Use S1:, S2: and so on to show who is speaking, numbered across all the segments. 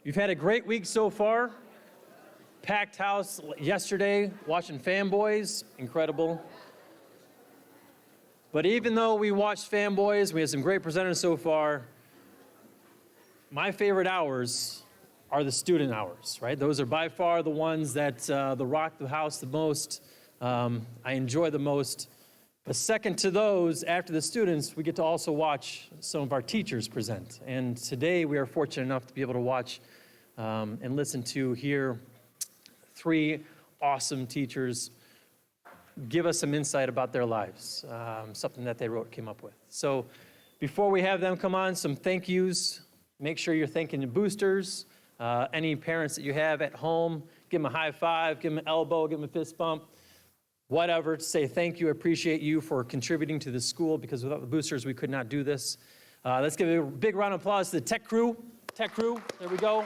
S1: You've had a great week so far. Packed house yesterday, watching Fanboys, incredible. But even though we watched Fanboys, we had some great presenters so far, my favorite hours are the student hours, right? Those are by far the ones that rock the house the most, I enjoy the most. But second to those, after the students, we get to also watch some of our teachers present. And today we are fortunate enough to be able to watch and listen to hear three awesome teachers give us some insight about their lives, something that they came up with. So before we have them come on, some thank yous. Make sure you're thanking the boosters. Any parents that you have at home, give them a high five, give them an elbow, give them a fist bump. Whatever, to say thank you, appreciate you for contributing to the school, because without the boosters, we could not do this. Let's give a big round of applause to the tech crew. Tech crew, there we go.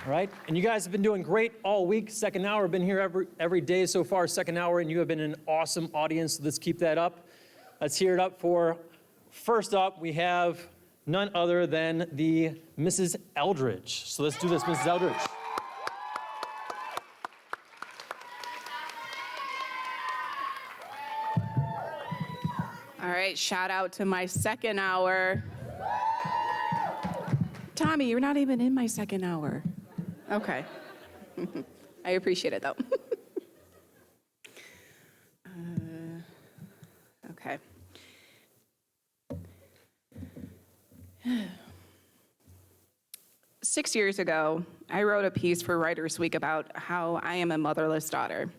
S1: All right, and you guys have been doing great all week. Second hour, I've been here every day so far, second hour, and you have been an awesome audience. So let's keep that up. Let's hear it up for, first up, we have none other than the Mrs. Eldridge. So let's do this, Mrs. Eldridge.
S2: All right, shout out to my second hour. Tommy, you're not even in my second hour. Okay. I appreciate it, though. Okay. Six years ago, I wrote a piece for Writers Week about how I am a motherless daughter.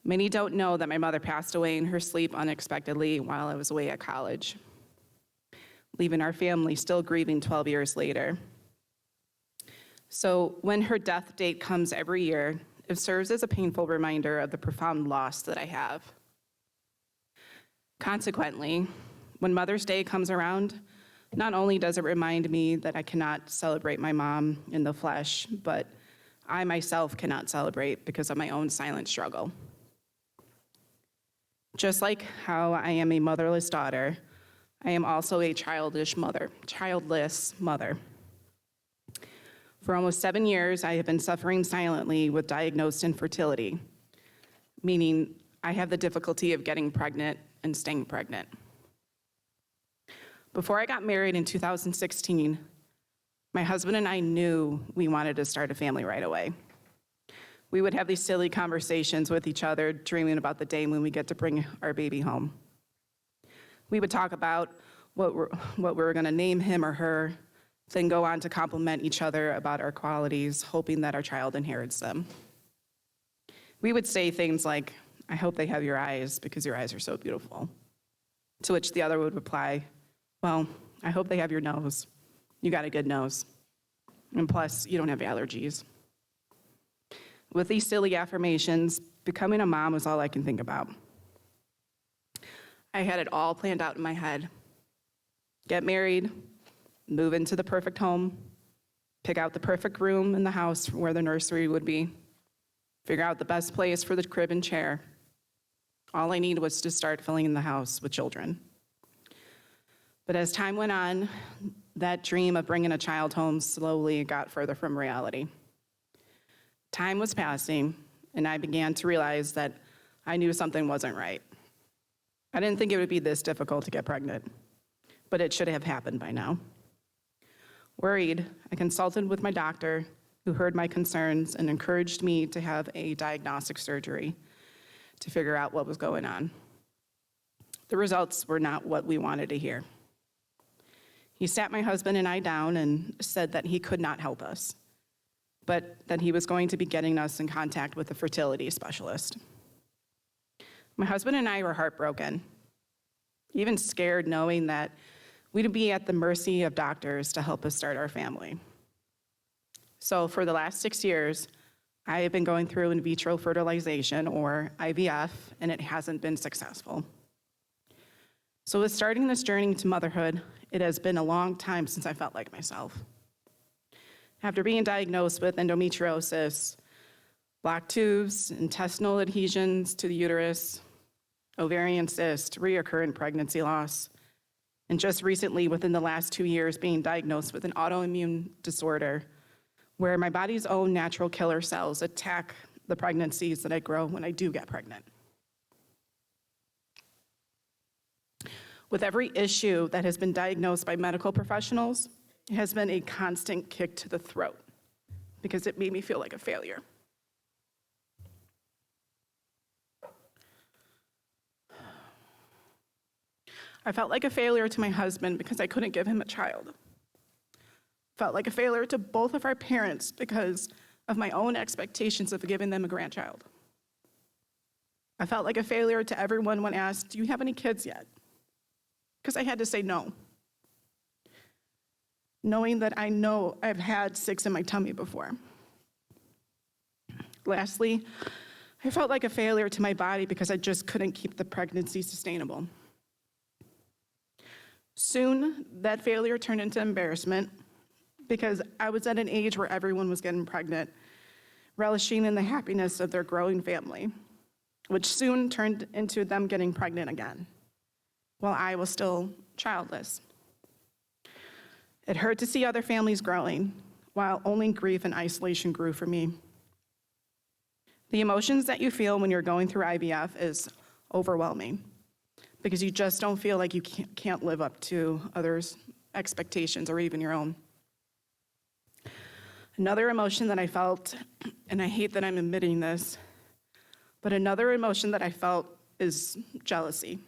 S2: Many don't know that my mother passed away in her sleep unexpectedly while I was away at college, leaving our family still grieving 12 years later. So when her death date comes every year, it serves as a painful reminder of the profound loss that I have. Consequently, when Mother's Day comes around, not only does it remind me that I cannot celebrate my mom in the flesh, but I myself cannot celebrate because of my own silent struggle. Just like how I am a motherless daughter, I am also a childless mother. For almost 7 years, I have been suffering silently with diagnosed infertility, meaning I have the difficulty of getting pregnant and staying pregnant. Before I got married in 2016, my husband and I knew we wanted to start a family right away. We would have these silly conversations with each other, dreaming about the day when we get to bring our baby home. We would talk about what we were going to name him or her, then go on to compliment each other about our qualities, hoping that our child inherits them. We would say things like, "I hope they have your eyes because your eyes are so beautiful." To which the other would reply, "Well, I hope they have your nose. You got a good nose. And plus, you don't have allergies." With these silly affirmations, becoming a mom was all I can think about. I had it all planned out in my head. Get married, move into the perfect home, pick out the perfect room in the house where the nursery would be, figure out the best place for the crib and chair. All I needed was to start filling in the house with children. But as time went on, that dream of bringing a child home slowly got further from reality. Time was passing, and I began to realize that I knew something wasn't right. I didn't think it would be this difficult to get pregnant, but it should have happened by now. Worried, I consulted with my doctor, who heard my concerns and encouraged me to have a diagnostic surgery to figure out what was going on. The results were not what we wanted to hear. He sat my husband and I down and said that he could not help us, but that he was going to be getting us in contact with a fertility specialist. My husband and I were heartbroken, even scared, knowing that we'd be at the mercy of doctors to help us start our family. So for the last 6 years, I have been going through in vitro fertilization, or IVF, and it hasn't been successful. So with starting this journey to motherhood, it has been a long time since I felt like myself. After being diagnosed with endometriosis, blocked tubes, intestinal adhesions to the uterus, ovarian cyst, recurrent pregnancy loss, And just recently, within the last 2 years, being diagnosed with an autoimmune disorder where my body's own natural killer cells attack the pregnancies that I grow when I do get pregnant. With every issue that has been diagnosed by medical professionals, it has been a constant kick to the throat because it made me feel like a failure. I felt like a failure to my husband because I couldn't give him a child. Felt like a failure to both of our parents because of my own expectations of giving them a grandchild. I felt like a failure to everyone when asked, "Do you have any kids yet?" Because I had to say no. Knowing that I know I've had 6 in my tummy before. Lastly, I felt like a failure to my body because I just couldn't keep the pregnancy sustainable. Soon, that failure turned into embarrassment because I was at an age where everyone was getting pregnant, relishing in the happiness of their growing family, which soon turned into them getting pregnant again, while I was still childless. It hurt to see other families growing, while only grief and isolation grew for me. The emotions that you feel when you're going through IVF is overwhelming, because you just don't feel like you can't live up to others' expectations or even your own. Another emotion that I felt, and I hate that I'm admitting this, but another emotion that I felt is jealousy.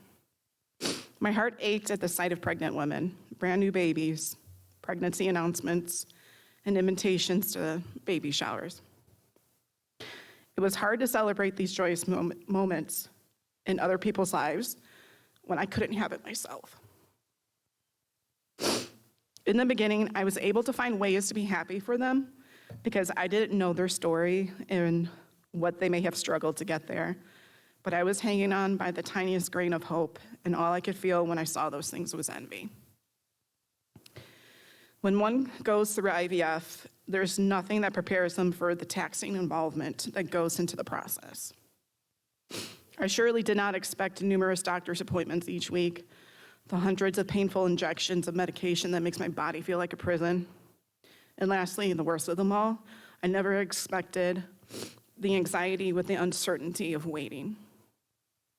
S2: My heart ached at the sight of pregnant women, brand new babies, pregnancy announcements, and invitations to baby showers. It was hard to celebrate these joyous moments in other people's lives when I couldn't have it myself. In the beginning, I was able to find ways to be happy for them because I didn't know their story and what they may have struggled to get there. But I was hanging on by the tiniest grain of hope, and all I could feel when I saw those things was envy. When one goes through IVF, there's nothing that prepares them for the taxing involvement that goes into the process. I surely did not expect numerous doctor's appointments each week, the hundreds of painful injections of medication that makes my body feel like a prison. And lastly, the worst of them all, I never expected the anxiety with the uncertainty of waiting,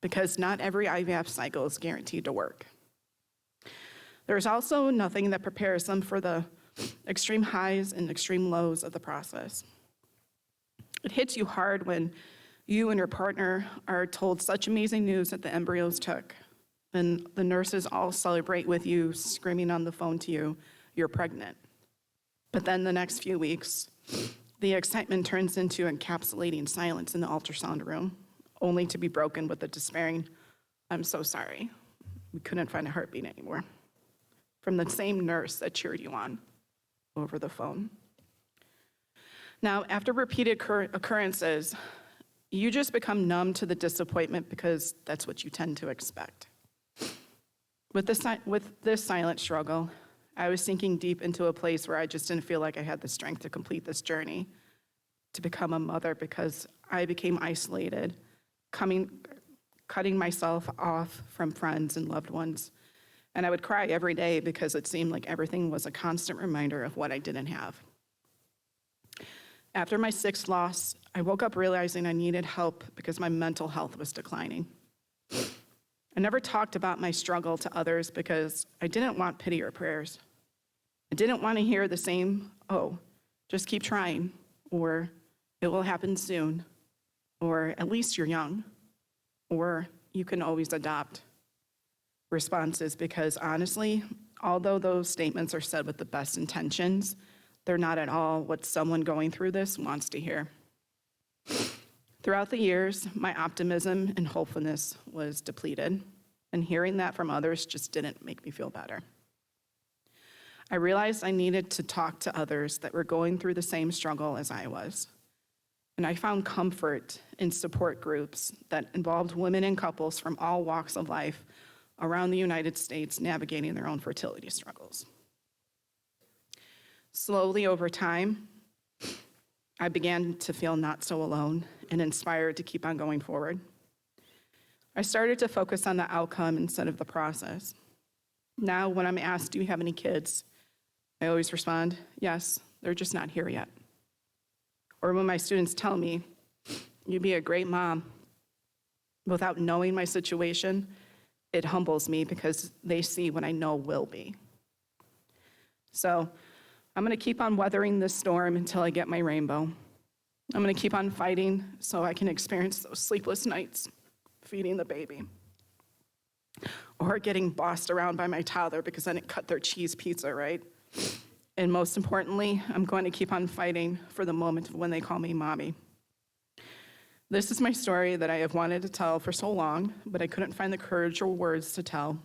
S2: because not every IVF cycle is guaranteed to work. There's also nothing that prepares them for the extreme highs and extreme lows of the process. It hits you hard when you and your partner are told such amazing news that the embryos took, and the nurses all celebrate with you, screaming on the phone to you, "You're pregnant." But then the next few weeks, the excitement turns into encapsulating silence in the ultrasound room, only to be broken with the despairing, "I'm so sorry. We couldn't find a heartbeat anymore," from the same nurse that cheered you on over the phone. Now, after repeated occurrences, you just become numb to the disappointment because that's what you tend to expect. With this silent struggle, I was sinking deep into a place where I just didn't feel like I had the strength to complete this journey, to become a mother, because I became isolated, cutting myself off from friends and loved ones. And I would cry every day because it seemed like everything was a constant reminder of what I didn't have. After my 6th loss, I woke up realizing I needed help because my mental health was declining. I never talked about my struggle to others because I didn't want pity or prayers. I didn't want to hear the same, "Oh, just keep trying," or "It will happen soon," or "At least you're young," or "You can always adopt" responses, because honestly, although those statements are said with the best intentions, they're not at all what someone going through this wants to hear. Throughout the years, my optimism and hopefulness was depleted, and hearing that from others just didn't make me feel better. I realized I needed to talk to others that were going through the same struggle as I was. And I found comfort in support groups that involved women and couples from all walks of life around the United States navigating their own fertility struggles. Slowly over time, I began to feel not so alone and inspired to keep on going forward. I started to focus on the outcome instead of the process. Now, when I'm asked, do you have any kids? I always respond, yes, they're just not here yet. Or when my students tell me, you'd be a great mom, without knowing my situation, it humbles me because they see what I know will be. So I'm going to keep on weathering this storm until I get my rainbow. I'm going to keep on fighting so I can experience those sleepless nights feeding the baby. Or getting bossed around by my toddler because I didn't cut their cheese pizza right. And most importantly, I'm going to keep on fighting for the moment when they call me mommy. This is my story that I have wanted to tell for so long, but I couldn't find the courage or words to tell.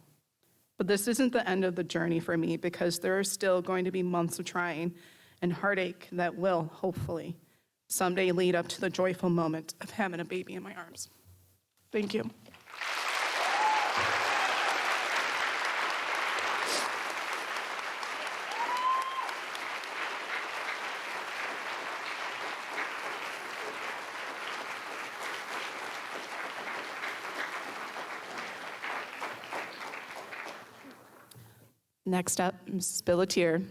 S2: But this isn't the end of the journey for me because there are still going to be months of trying and heartache that will, hopefully, someday lead up to the joyful moment of having a baby in my arms. Thank you. Next up, Mrs. Billetier.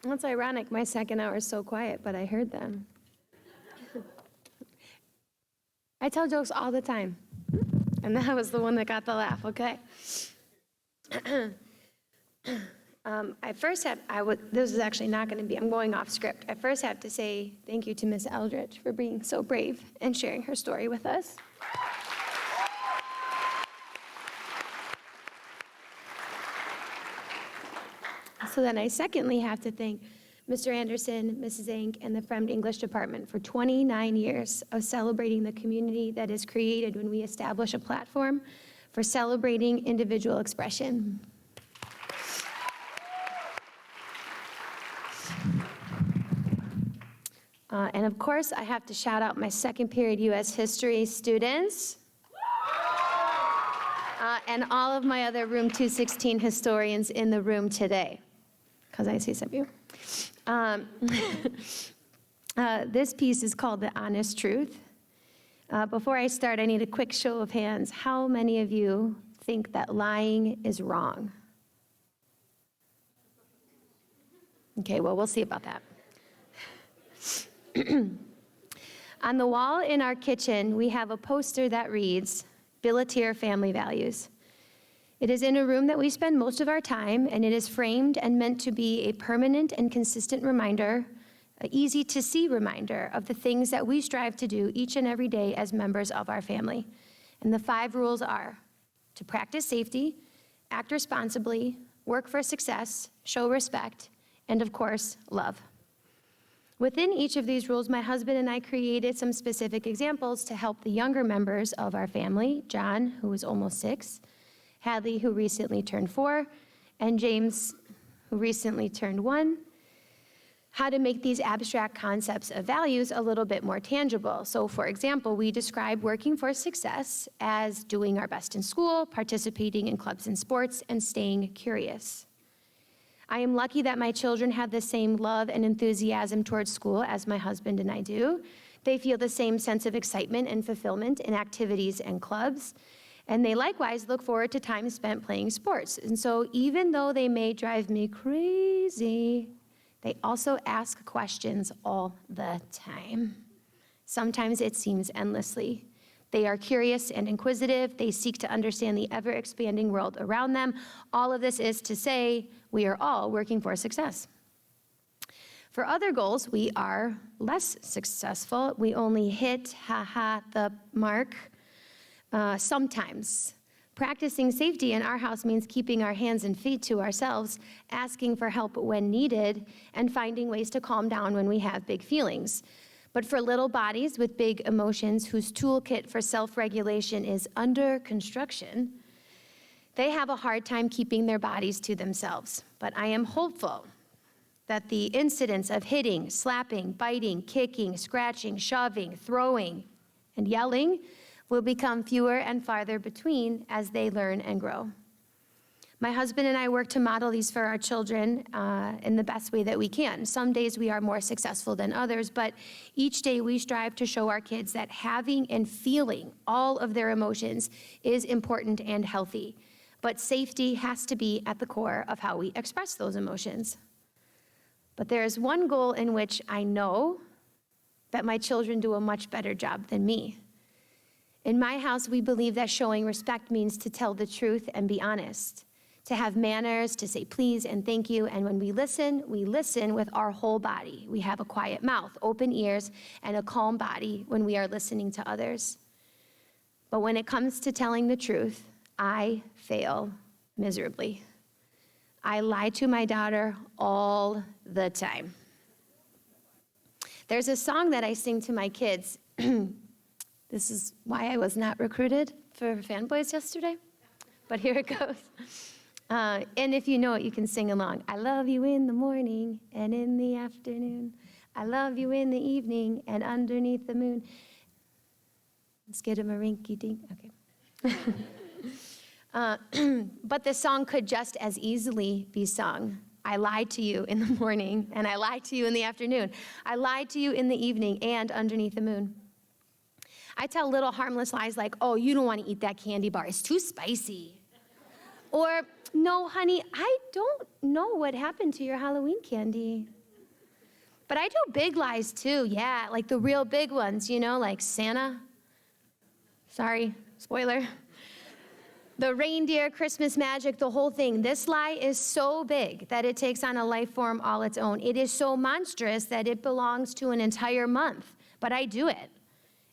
S3: That's ironic. My second hour is so quiet, but I heard them. I tell jokes all the time, and that was the one that got the laugh, okay? I first have, this is actually not going to be, I'm going off script. I first have to say thank you to Miss Eldridge for being so brave and sharing her story with us. So then I secondly have to thank Mr. Anderson, Mrs. Inc., and the Fremd English Department for 29 years of celebrating the community that is created when we establish a platform for celebrating individual expression. And of course, I have to shout out my second period U.S. history students and all of my other room 216 historians in the room today, because I see some of you. This piece is called The Honest Truth. Before I start, I need a quick show of hands. How many of you think that lying is wrong? Okay, well, we'll see about that. On the wall in our kitchen, we have a poster that reads, Billetier Family Values. It is in a room that we spend most of our time, and it is framed and meant to be a permanent and consistent reminder, an easy-to-see reminder of the things that we strive to do each and every day as members of our family. And the 5 rules are to practice safety, act responsibly, work for success, show respect, and of course, love. Within each of these rules, my husband and I created some specific examples to help the younger members of our family, John, who is almost 6, Hadley, who recently turned 4, and James, who recently turned 1, how to make these abstract concepts of values a little bit more tangible. So for example, we describe working for success as doing our best in school, participating in clubs and sports, and staying curious. I am lucky that my children have the same love and enthusiasm towards school as my husband and I do. They feel the same sense of excitement and fulfillment in activities and clubs. And they likewise look forward to time spent playing sports. And so even though they may drive me crazy, they also ask questions all the time. Sometimes it seems endlessly. They are curious and inquisitive. They seek to understand the ever-expanding world around them. All of this is to say, we are all working for success. For other goals, we are less successful. We only hit, the mark sometimes. Practicing safety in our house means keeping our hands and feet to ourselves, asking for help when needed, and finding ways to calm down when we have big feelings. But for little bodies with big emotions whose toolkit for self-regulation is under construction, they have a hard time keeping their bodies to themselves. But I am hopeful that the incidents of hitting, slapping, biting, kicking, scratching, shoving, throwing, and yelling will become fewer and farther between as they learn and grow. My husband and I work to model these for our children in the best way that we can. Some days we are more successful than others, but each day we strive to show our kids that having and feeling all of their emotions is important and healthy. But safety has to be at the core of how we express those emotions. But there is one goal in which I know that my children do a much better job than me. In my house, we believe that showing respect means to tell the truth and be honest, to have manners, to say please and thank you. And when we listen with our whole body. We have a quiet mouth, open ears, and a calm body when we are listening to others. But when it comes to telling the truth, I fail miserably. I lie to my daughter all the time. There's a song that I sing to my kids. This is why I was not recruited for Fanboys yesterday, but here it goes. And if you know it, you can sing along. I love you in the morning and in the afternoon. I love you in the evening and underneath the moon. Let's get him a rinky-dink. Okay. But the song could just as easily be sung. I lied to you in the morning, and I lied to you in the afternoon. I lied to you in the evening and underneath the moon. I tell little harmless lies like, oh, you don't want to eat that candy bar. It's too spicy. Or, no, honey, I don't know what happened to your Halloween candy. But I do big lies too, yeah, like the real big ones, like Santa. Sorry, spoiler. The reindeer, Christmas magic, the whole thing. This lie is so big that it takes on a life form all its own. It is so monstrous that it belongs to an entire month. But I do it.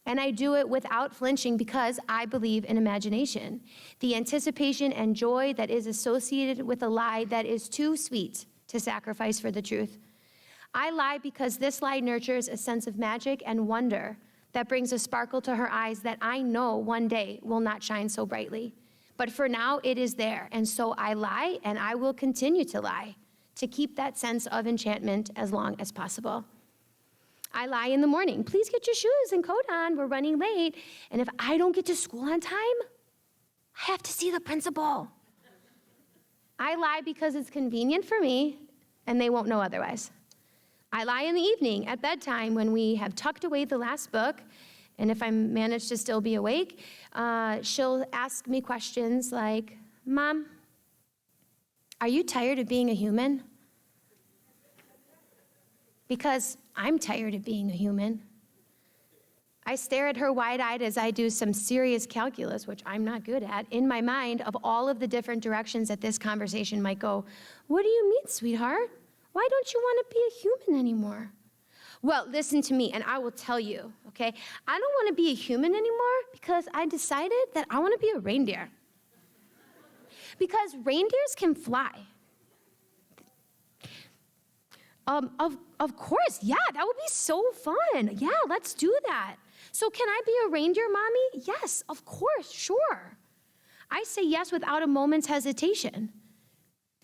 S3: And I do it without flinching because I believe in imagination. The anticipation and joy that is associated with a lie that is too sweet to sacrifice for the truth. I lie because this lie nurtures a sense of magic and wonder that brings a sparkle to her eyes that I know one day will not shine so brightly. But for now, it is there. And so I lie, and I will continue to lie to keep that sense of enchantment as long as possible. I lie in the morning. Please get your shoes and coat on. We're running late. And if I don't get to school on time, I have to see the principal. I lie because it's convenient for me, and they won't know otherwise. I lie in the evening at bedtime when we have tucked away the last book. And if I manage to still be awake, she'll ask me questions like, Mom, are you tired of being a human? Because I'm tired of being a human. I stare at her wide-eyed as I do some serious calculus, which I'm not good at, in my mind of all of the different directions that this conversation might go. What do you mean, sweetheart? Why don't you want to be a human anymore? Well, listen to me, and I will tell you, okay? I don't want to be a human anymore because I decided that I want to be a reindeer. Because reindeers can fly. Of course, yeah, that would be so fun. Yeah, let's do that. So can I be a reindeer, Mommy? Yes, of course, sure. I say yes without a moment's hesitation.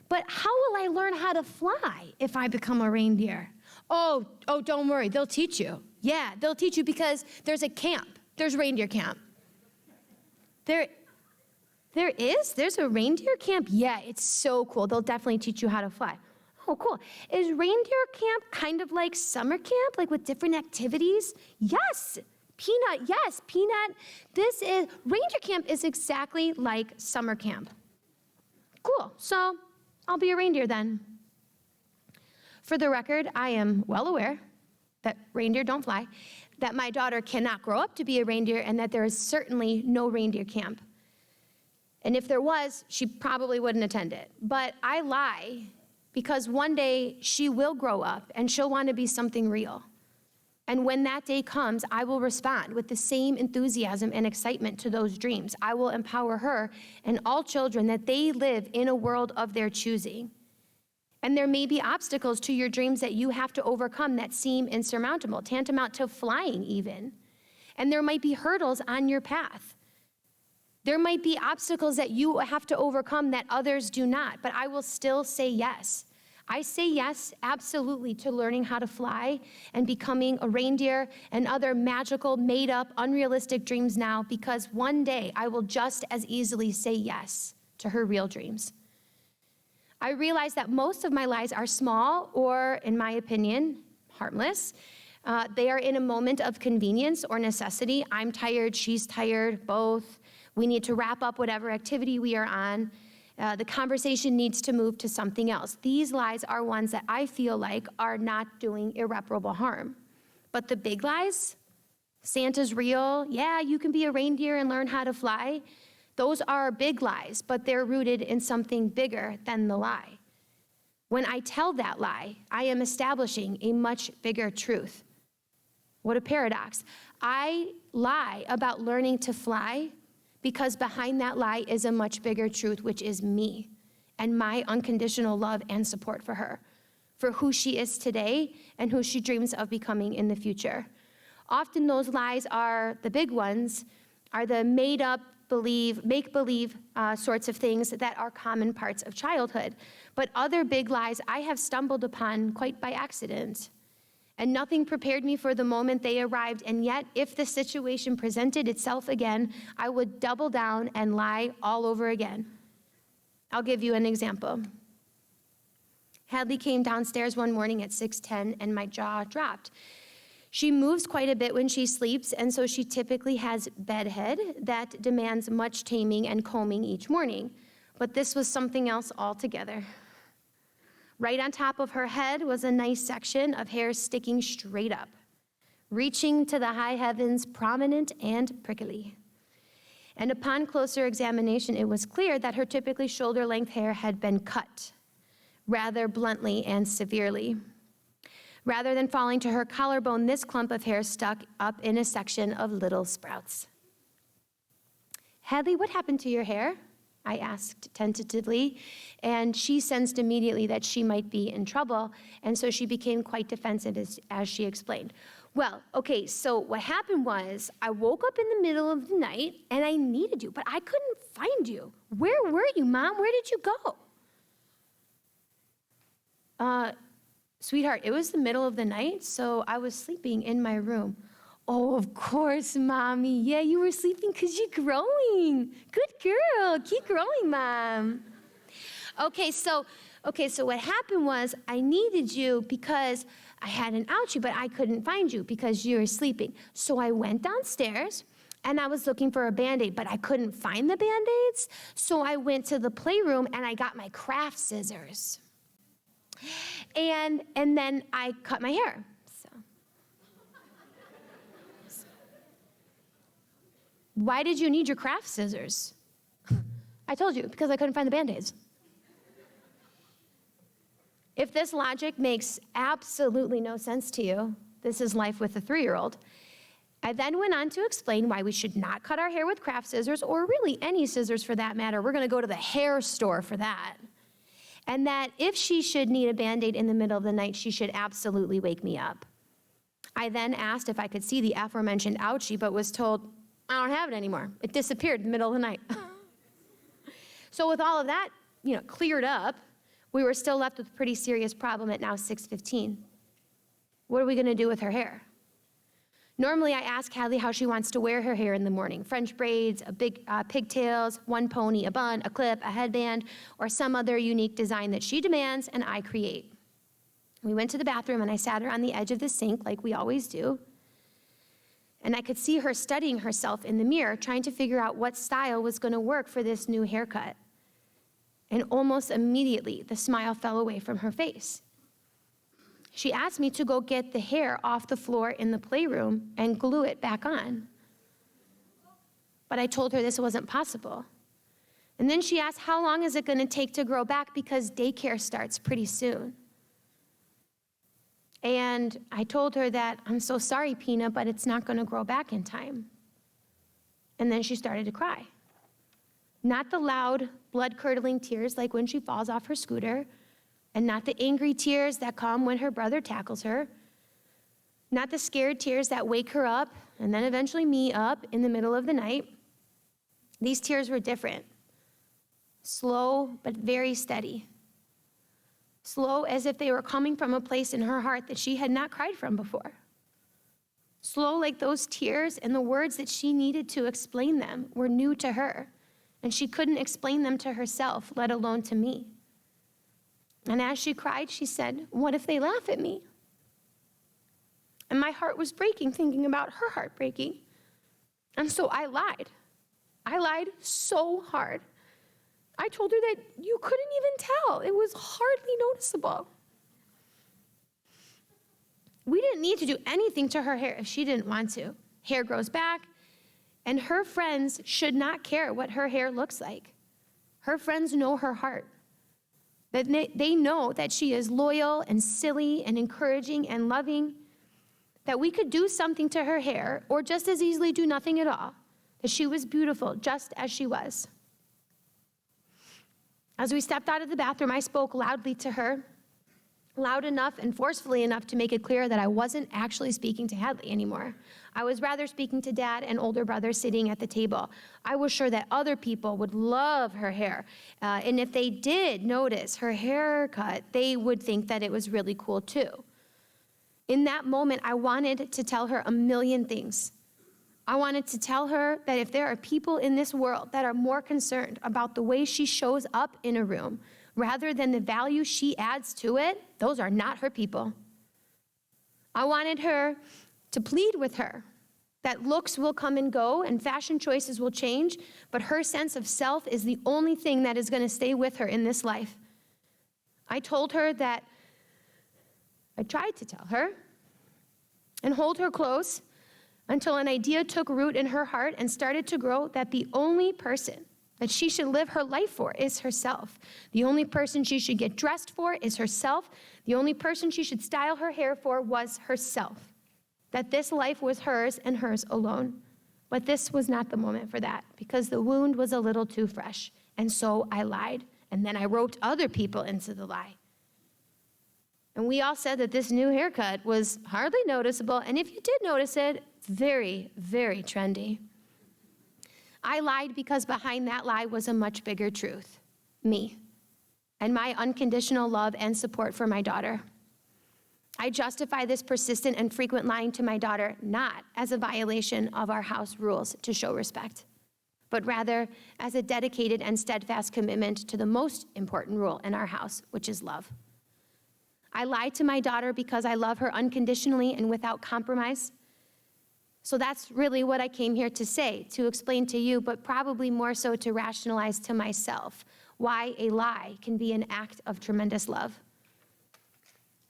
S3: But how will I learn how to fly if I become a reindeer? Oh, don't worry, they'll teach you. Yeah, they'll teach you because there's a camp. There's reindeer camp. There is? There's a reindeer camp? Yeah, it's so cool. They'll definitely teach you how to fly. Oh, cool. Is reindeer camp kind of like summer camp, like with different activities? Yes. Peanut, yes, Peanut. Reindeer camp is exactly like summer camp. Cool, so I'll be a reindeer then. For the record, I am well aware that reindeer don't fly, that my daughter cannot grow up to be a reindeer, and that there is certainly no reindeer camp. And if there was, she probably wouldn't attend it. But I lie because one day she will grow up and she'll want to be something real. And when that day comes, I will respond with the same enthusiasm and excitement to those dreams. I will empower her and all children that they live in a world of their choosing. And there may be obstacles to your dreams that you have to overcome that seem insurmountable, tantamount to flying even. And there might be hurdles on your path. There might be obstacles that you have to overcome that others do not, but I will still say yes. I say yes, absolutely, to learning how to fly and becoming a reindeer and other magical, made-up, unrealistic dreams now, because one day I will just as easily say yes to her real dreams. I realize that most of my lies are small or, in my opinion, harmless. They are in a moment of convenience or necessity. I'm tired, she's tired, both. We need to wrap up whatever activity we are on. The conversation needs to move to something else. These lies are ones that I feel like are not doing irreparable harm. But the big lies, Santa's real, yeah, you can be a reindeer and learn how to fly. Those are big lies, but they're rooted in something bigger than the lie. When I tell that lie, I am establishing a much bigger truth. What a paradox. I lie about learning to fly because behind that lie is a much bigger truth, which is me and my unconditional love and support for her, for who she is today and who she dreams of becoming in the future. Often those lies are the big ones, are the made up, make-believe sorts of things that are common parts of childhood. But other big lies I have stumbled upon quite by accident. And nothing prepared me for the moment they arrived, and yet if the situation presented itself again, I would double down and lie all over again. I'll give you an example. Hadley came downstairs one morning at 6:10 and my jaw dropped. She moves quite a bit when she sleeps, and so she typically has bedhead that demands much taming and combing each morning. But this was something else altogether. Right on top of her head was a nice section of hair sticking straight up, reaching to the high heavens, prominent and prickly. And upon closer examination, it was clear that her typically shoulder-length hair had been cut, rather bluntly and severely. Rather than falling to her collarbone, this clump of hair stuck up in a section of little sprouts. Hadley, what happened to your hair? I asked tentatively, and she sensed immediately that she might be in trouble, and so she became quite defensive as she explained. Well, okay, so what happened was I woke up in the middle of the night, and I needed you, but I couldn't find you. Where were you, Mom? Where did you go? Sweetheart, it was the middle of the night, so I was sleeping in my room. Oh, of course, Mommy. Yeah, you were sleeping because you're growing. Good girl. Keep growing, Mom. Okay, so what happened was I needed you because I had an ouchie, but I couldn't find you because you were sleeping. So I went downstairs, and I was looking for a Band-Aid, but I couldn't find the Band-Aids. So I went to the playroom, and I got my craft scissors. And then I cut my hair. Why did you need your craft scissors? I told you, because I couldn't find the Band-Aids. If this logic makes absolutely no sense to you, this is life with a 3-year-old. I then went on to explain why we should not cut our hair with craft scissors, or really any scissors for that matter. We're gonna go to the hair store for that. And that if she should need a Band-Aid in the middle of the night, she should absolutely wake me up. I then asked if I could see the aforementioned ouchie, but was told, I don't have it anymore. It disappeared in the middle of the night. So with all of that, cleared up, we were still left with a pretty serious problem at now 6:15. What are we gonna do with her hair? Normally I ask Hadley how she wants to wear her hair in the morning. French braids, a big pigtails, one pony, a bun, a clip, a headband, or some other unique design that she demands and I create. We went to the bathroom and I sat her on the edge of the sink like we always do. And I could see her studying herself in the mirror, trying to figure out what style was gonna work for this new haircut. And almost immediately, the smile fell away from her face. She asked me to go get the hair off the floor in the playroom and glue it back on. But I told her this wasn't possible. And then she asked, how long is it gonna take to grow back because daycare starts pretty soon? And I told her that, I'm so sorry, Peanut, but it's not gonna grow back in time. And then she started to cry. Not the loud, blood-curdling tears like when she falls off her scooter, and not the angry tears that come when her brother tackles her, not the scared tears that wake her up, and then eventually me up in the middle of the night. These tears were different. Slow, but very steady. Slow as if they were coming from a place in her heart that she had not cried from before. Slow like those tears and the words that she needed to explain them were new to her, and she couldn't explain them to herself, let alone to me. And as she cried, she said, "What if they laugh at me?" And my heart was breaking, thinking about her heart breaking. And so I lied. I lied so hard. I told her that you couldn't even tell. It was hardly noticeable. We didn't need to do anything to her hair if she didn't want to. Hair grows back, and her friends should not care what her hair looks like. Her friends know her heart. That they know that she is loyal and silly and encouraging and loving, that we could do something to her hair or just as easily do nothing at all, that she was beautiful just as she was. As we stepped out of the bathroom, I spoke loudly to her, loud enough and forcefully enough to make it clear that I wasn't actually speaking to Hadley anymore. I was rather speaking to Dad and older brother sitting at the table. I was sure that other people would love her hair. And if they did notice her haircut, they would think that it was really cool too. In that moment, I wanted to tell her a million things. I wanted to tell her that if there are people in this world that are more concerned about the way she shows up in a room rather than the value she adds to it, those are not her people. I wanted her to plead with her that looks will come and go and fashion choices will change, but her sense of self is the only thing that is going to stay with her in this life. I told her that I tried to tell her and hold her close until an idea took root in her heart and started to grow that the only person that she should live her life for is herself. The only person she should get dressed for is herself. The only person she should style her hair for was herself. That this life was hers and hers alone. But this was not the moment for that because the wound was a little too fresh. And so I lied. And then I roped other people into the lie. And we all said that this new haircut was hardly noticeable. And if you did notice it, very, very trendy. I lied because behind that lie was a much bigger truth, me, and my unconditional love and support for my daughter. I justify this persistent and frequent lying to my daughter not as a violation of our house rules to show respect, but rather as a dedicated and steadfast commitment to the most important rule in our house, which is love. I lied to my daughter because I love her unconditionally and without compromise. So that's really what I came here to say, to explain to you, but probably more so to rationalize to myself why a lie can be an act of tremendous love.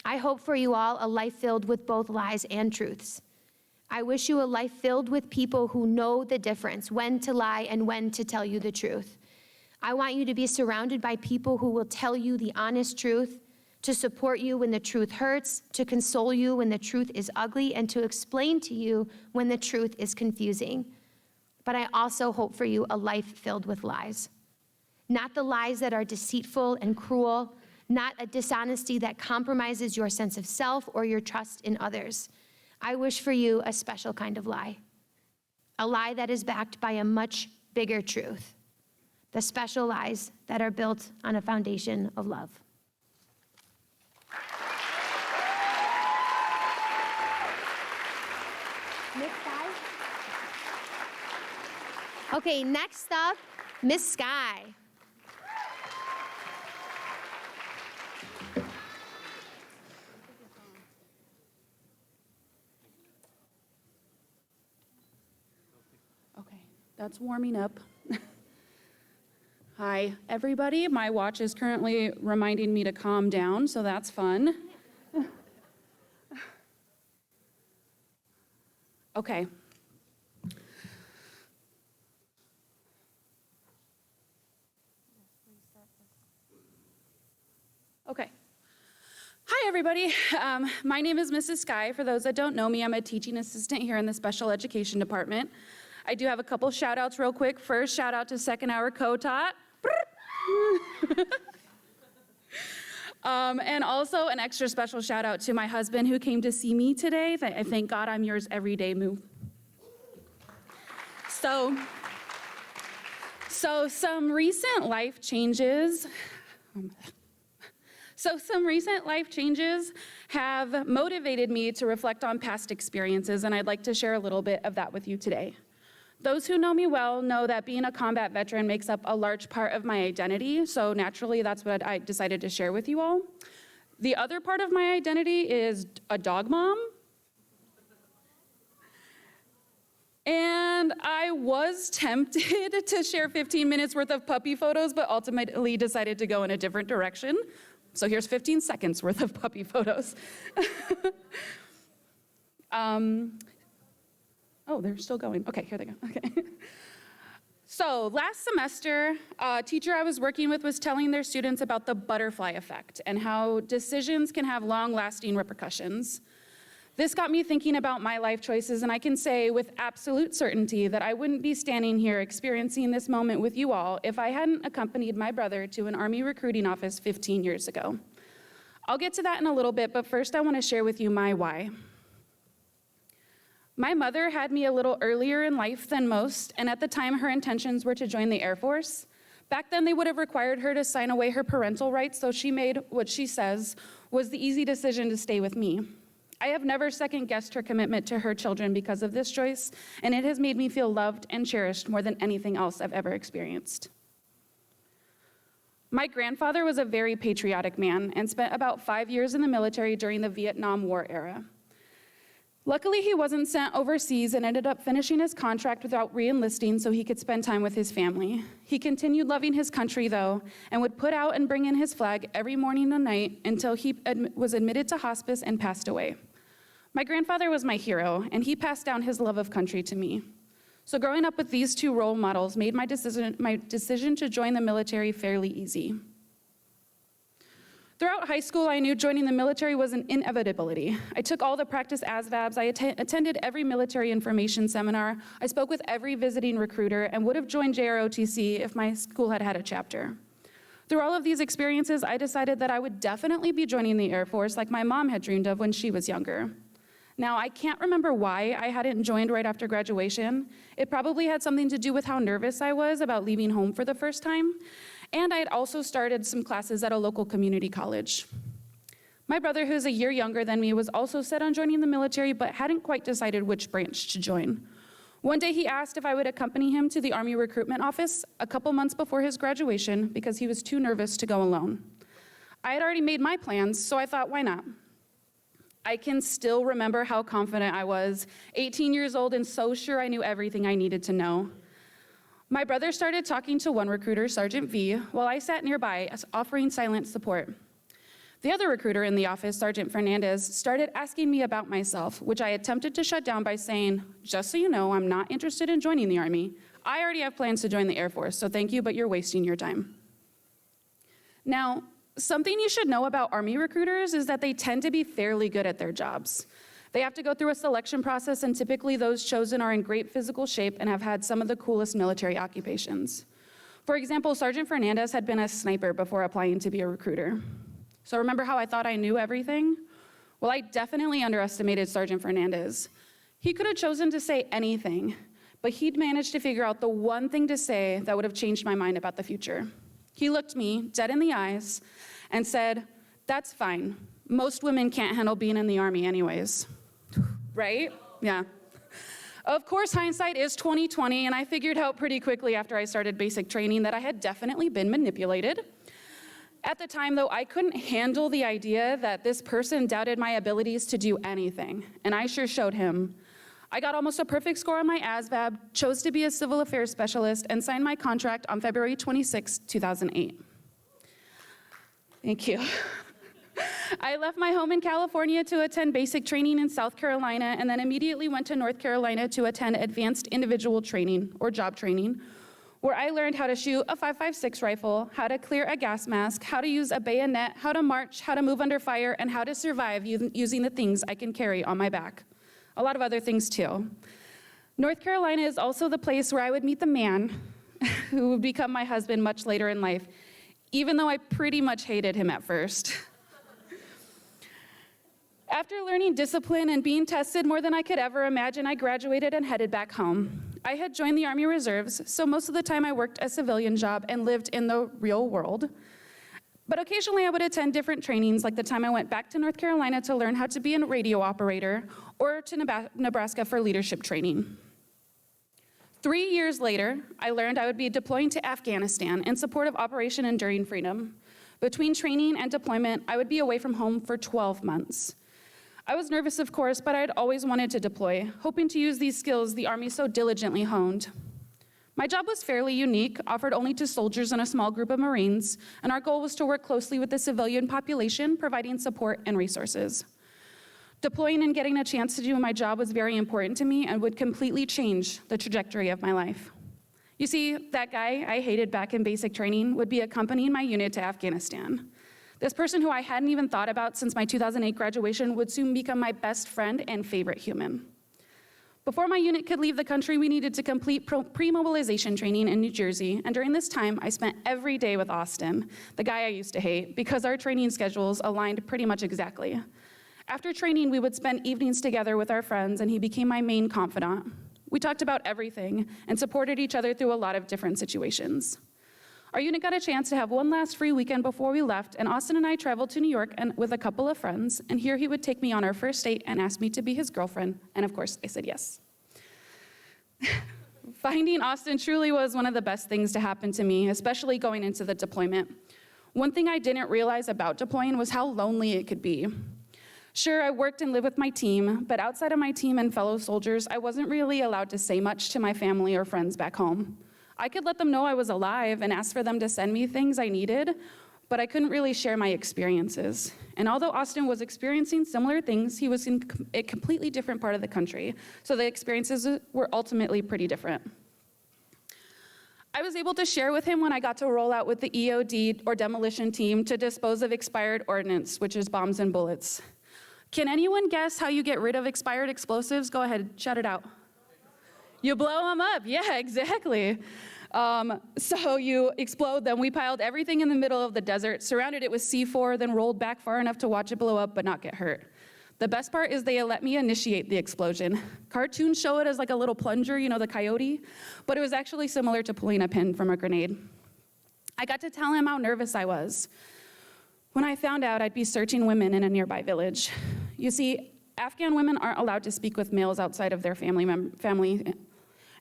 S3: I hope for you all a life filled with both lies and truths. I wish you a life filled with people who know the difference, when to lie and when to tell you the truth. I want you to be surrounded by people who will tell you the honest truth, to support you when the truth hurts, to console you when the truth is ugly, and to explain to you when the truth is confusing. But I also hope for you a life filled with lies. Not the lies that are deceitful and cruel, not a dishonesty that compromises your sense of self or your trust in others. I wish for you a special kind of lie. A lie that is backed by a much bigger truth. The special lies that are built on a foundation of love. Miss Sky? Okay, next up, Miss Sky.
S4: Okay, that's warming up. Hi, everybody. My watch is currently reminding me to calm down, so that's fun. Okay. Okay. Hi, everybody. My name is Mrs. Sky. For those that don't know me, I'm a teaching assistant here in the special education department. I do have a couple shout outs real quick. First, shout out to second hour co-taught. And also an extra special shout out to my husband who came to see me today. I thank God I'm yours every day, Moo. So some recent life changes have motivated me to reflect on past experiences, and I'd like to share a little bit of that with you today. Those who know me well know that being a combat veteran makes up a large part of my identity, so naturally that's what I decided to share with you all. The other part of my identity is a dog mom. And I was tempted to share 15 minutes worth of puppy photos, but ultimately decided to go in a different direction. So here's 15 seconds worth of puppy photos. Oh, they're still going. Okay, here they go. Okay. So last semester, a teacher I was working with was telling their students about the butterfly effect and how decisions can have long-lasting repercussions. This got me thinking about my life choices, and I can say with absolute certainty that I wouldn't be standing here experiencing this moment with you all if I hadn't accompanied my brother to an Army recruiting office 15 years ago. I'll get to that in a little bit, but first I want to share with you my why. My mother had me a little earlier in life than most, and at the time her intentions were to join the Air Force. Back then they would have required her to sign away her parental rights, so she made what she says was the easy decision to stay with me. I have never second-guessed her commitment to her children because of this choice, and it has made me feel loved and cherished more than anything else I've ever experienced. My grandfather was a very patriotic man and spent about 5 years in the military during the Vietnam War era. Luckily, he wasn't sent overseas and ended up finishing his contract without re-enlisting so he could spend time with his family. He continued loving his country, though, and would put out and bring in his flag every morning and night until he was admitted to hospice and passed away. My grandfather was my hero, and he passed down his love of country to me. So growing up with these two role models made my decision to join the military fairly easy. Throughout high school, I knew joining the military was an inevitability. I took all the practice ASVABs, I attended every military information seminar, I spoke with every visiting recruiter, and would have joined JROTC if my school had had a chapter. Through all of these experiences, I decided that I would definitely be joining the Air Force like my mom had dreamed of when she was younger. Now, I can't remember why I hadn't joined right after graduation. It probably had something to do with how nervous I was about leaving home for the first time. And I had also started some classes at a local community college. My brother, who's a year younger than me, was also set on joining the military, but hadn't quite decided which branch to join. One day he asked if I would accompany him to the Army recruitment office a couple months before his graduation because he was too nervous to go alone. I had already made my plans, so I thought, why not? I can still remember how confident I was, 18 years old and so sure I knew everything I needed to know. My brother started talking to one recruiter, Sergeant V, while I sat nearby, offering silent support. The other recruiter in the office, Sergeant Fernandez, started asking me about myself, which I attempted to shut down by saying, just so you know, I'm not interested in joining the Army. I already have plans to join the Air Force, so thank you, but you're wasting your time. Now, something you should know about Army recruiters is that they tend to be fairly good at their jobs. They have to go through a selection process, and typically those chosen are in great physical shape and have had some of the coolest military occupations. For example, Sergeant Fernandez had been a sniper before applying to be a recruiter. So remember how I thought I knew everything? Well, I definitely underestimated Sergeant Fernandez. He could have chosen to say anything, but he'd managed to figure out the one thing to say that would have changed my mind about the future. He looked me dead in the eyes and said, "That's fine. Most women can't handle being in the Army anyways." Right? Yeah. Of course, hindsight is 20/20, and I figured out pretty quickly after I started basic training that I had definitely been manipulated. At the time, though, I couldn't handle the idea that this person doubted my abilities to do anything, and I sure showed him. I got almost a perfect score on my ASVAB, chose to be a civil affairs specialist, and signed my contract on February 26, 2008. Thank you. I left my home in California to attend basic training in South Carolina and then immediately went to North Carolina to attend advanced individual training, or job training, where I learned how to shoot a .556 rifle, how to clear a gas mask, how to use a bayonet, how to march, how to move under fire, and how to survive using the things I can carry on my back. A lot of other things too. North Carolina is also the place where I would meet the man who would become my husband much later in life, even though I pretty much hated him at first. After learning discipline and being tested more than I could ever imagine, I graduated and headed back home. I had joined the Army Reserves, so most of the time I worked a civilian job and lived in the real world. But occasionally I would attend different trainings, like the time I went back to North Carolina to learn how to be a radio operator, or to Nebraska for leadership training. 3 years later, I learned I would be deploying to Afghanistan in support of Operation Enduring Freedom. Between training and deployment, I would be away from home for 12 months. I was nervous, of course, but I had always wanted to deploy, hoping to use these skills the Army so diligently honed. My job was fairly unique, offered only to soldiers and a small group of Marines, and our goal was to work closely with the civilian population, providing support and resources. Deploying and getting a chance to do my job was very important to me and would completely change the trajectory of my life. You see, that guy I hated back in basic training would be accompanying my unit to Afghanistan. This person who I hadn't even thought about since my 2008 graduation would soon become my best friend and favorite human. Before my unit could leave the country, we needed to complete pre-mobilization training in New Jersey, and during this time, I spent every day with Austin, the guy I used to hate, because our training schedules aligned pretty much exactly. After training, we would spend evenings together with our friends, and he became my main confidant. We talked about everything and supported each other through a lot of different situations. Our unit got a chance to have one last free weekend before we left, and Austin and I traveled to New York with a couple of friends, and here he would take me on our first date and ask me to be his girlfriend, and of course, I said yes. Finding Austin truly was one of the best things to happen to me, especially going into the deployment. One thing I didn't realize about deploying was how lonely it could be. Sure, I worked and lived with my team, but outside of my team and fellow soldiers, I wasn't really allowed to say much to my family or friends back home. I could let them know I was alive and ask for them to send me things I needed, but I couldn't really share my experiences. And although Austin was experiencing similar things, he was in a completely different part of the country, so the experiences were ultimately pretty different. I was able to share with him when I got to roll out with the EOD, or demolition team, to dispose of expired ordnance, which is bombs and bullets. Can anyone guess how you get rid of expired explosives? Go ahead, shout it out. You blow them up, yeah, exactly. So you explode them. We piled everything in the middle of the desert, surrounded it with C4, then rolled back far enough to watch it blow up but not get hurt. The best part is they let me initiate the explosion. Cartoons show it as like a little plunger, you know, the coyote, but it was actually similar to pulling a pin from a grenade. I got to tell him how nervous I was when I found out I'd be searching women in a nearby village. You see, Afghan women aren't allowed to speak with males outside of their family.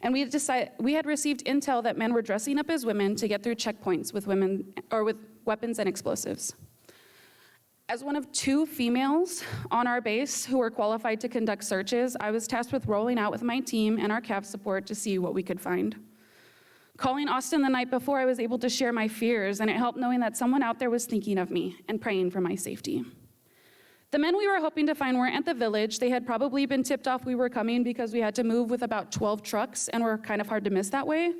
S4: And we had received intel that men were dressing up as women to get through checkpoints with women or with weapons and explosives. As one of 2 females on our base who were qualified to conduct searches, I was tasked with rolling out with my team and our CAF support to see what we could find. Calling Austin the night before, I was able to share my fears, and it helped knowing that someone out there was thinking of me and praying for my safety. The men we were hoping to find weren't at the village. They had probably been tipped off we were coming because we had to move with about 12 trucks and were kind of hard to miss that way.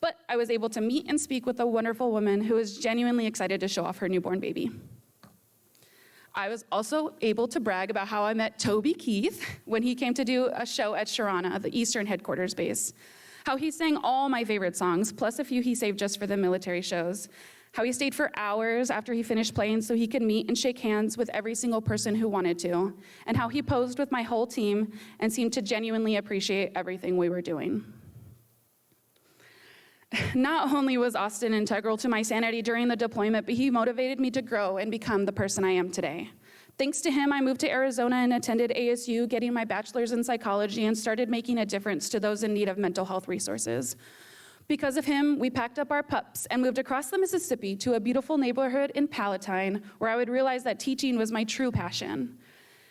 S4: But I was able to meet and speak with a wonderful woman who was genuinely excited to show off her newborn baby. I was also able to brag about how I met Toby Keith when he came to do a show at Sharana, the Eastern Headquarters base. How he sang all my favorite songs, plus a few he saved just for the military shows. How he stayed for hours after he finished playing so he could meet and shake hands with every single person who wanted to. And how he posed with my whole team and seemed to genuinely appreciate everything we were doing. Not only was Austin integral to my sanity during the deployment, but he motivated me to grow and become the person I am today. Thanks to him, I moved to Arizona and attended ASU, getting my bachelor's in psychology, and started making a difference to those in need of mental health resources. Because of him, we packed up our pups and moved across the Mississippi to a beautiful neighborhood in Palatine, where I would realize that teaching was my true passion.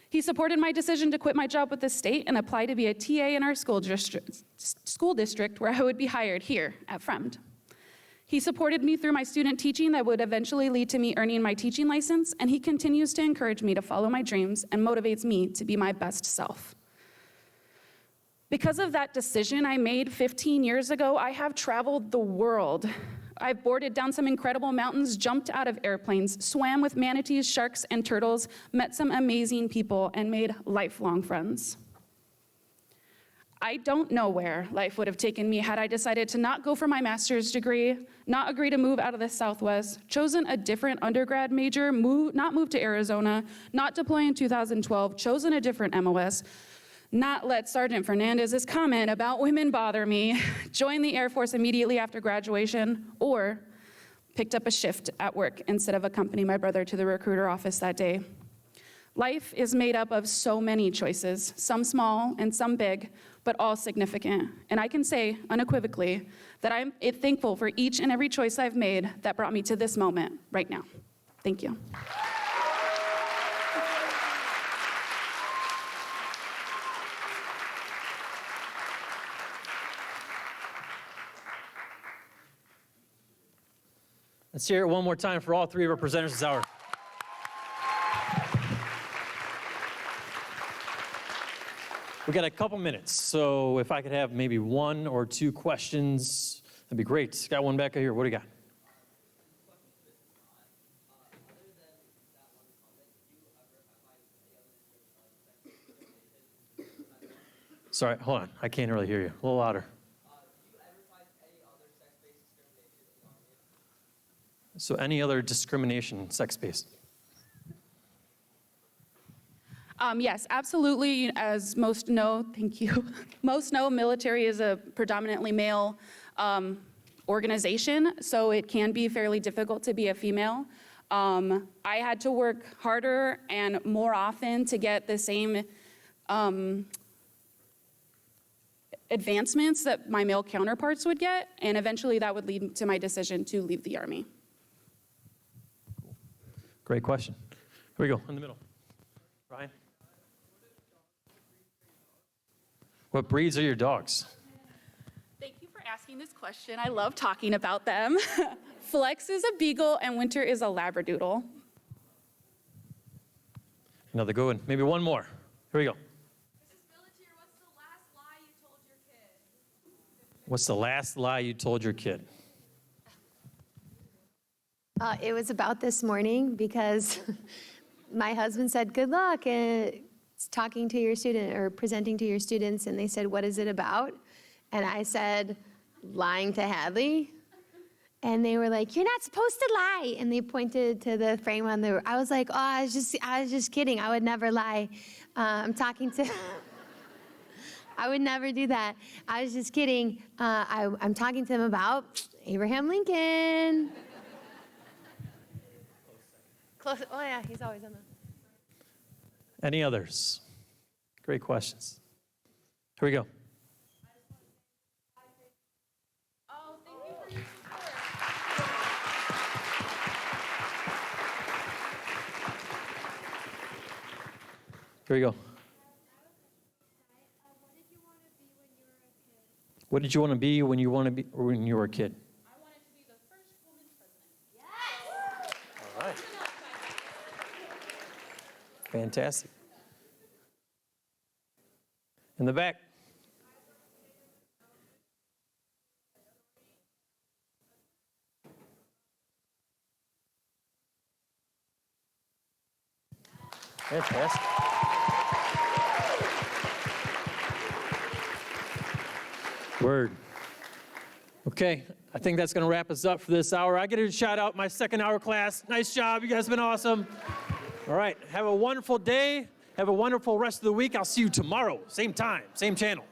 S4: He supported my decision to quit my job with the state and apply to be a TA in our school district where I would be hired here at Fremd. He supported me through my student teaching that would eventually lead to me earning my teaching license, and he continues to encourage me to follow my dreams and motivates me to be my best self. Because of that decision I made 15 years ago, I have traveled the world. I've boarded down some incredible mountains, jumped out of airplanes, swam with manatees, sharks, and turtles, met some amazing people, and made lifelong friends. I don't know where life would have taken me had I decided to not go for my master's degree, not agree to move out of the Southwest, chosen a different undergrad major, not moved to Arizona, not deploy in 2012, chosen a different MOS, not let Sergeant Fernandez's comment about women bother me, joined the Air Force immediately after graduation, or picked up a shift at work instead of accompanying my brother to the recruiter office that day. Life is made up of so many choices, some small and some big, but all significant. And I can say unequivocally that I'm thankful for each and every choice I've made that brought me to this moment right now. Thank you.
S1: Let's hear it one more time for all three of our presenters this hour. We got a couple minutes, so if I could have maybe one or two questions, that'd be great. Got one back here. What do you got? Sorry, hold on. I can't really hear you. A little louder. So any other discrimination, sex-based?
S4: Yes, absolutely. As most know, thank you. Most know, military is a predominantly male organization, so it can be fairly difficult to be a female. I had to work harder and more often to get the same advancements that my male counterparts would get, and eventually that would lead to my decision to leave the Army.
S1: Great question. Here we go, in the middle. Ryan? What breeds are your dogs?
S4: Thank you for asking this question. I love talking about them. Flex is a beagle and Winter is a Labradoodle.
S1: Another good one. Maybe one more. Here we go. What's the last lie you told your kid?
S3: It was about this morning because my husband said, good luck, talking to your student or presenting to your students, and they said, what is it about? And I said, lying to Hadley. And they were like, you're not supposed to lie. And they pointed to the frame on the, I was like, oh, I was just kidding. I would never lie. I'm talking to, I would never do that. I was just kidding. I'm talking to him about Abraham Lincoln. Close, oh yeah, he's always on the.
S1: Any others? Great questions. Here we go.
S4: Oh, thank you for your support.
S1: Here we go. What did you want to be when you were a kid?
S4: I wanted to be the first woman president. Yes!
S1: All right. Fantastic. In the back. Fantastic. Word. Okay, I think that's going to wrap us up for this hour. I get to shout out my second hour class. Nice job. You guys have been awesome. All right, have a wonderful day. Have a wonderful rest of the week. I'll see you tomorrow. Same time, same channel.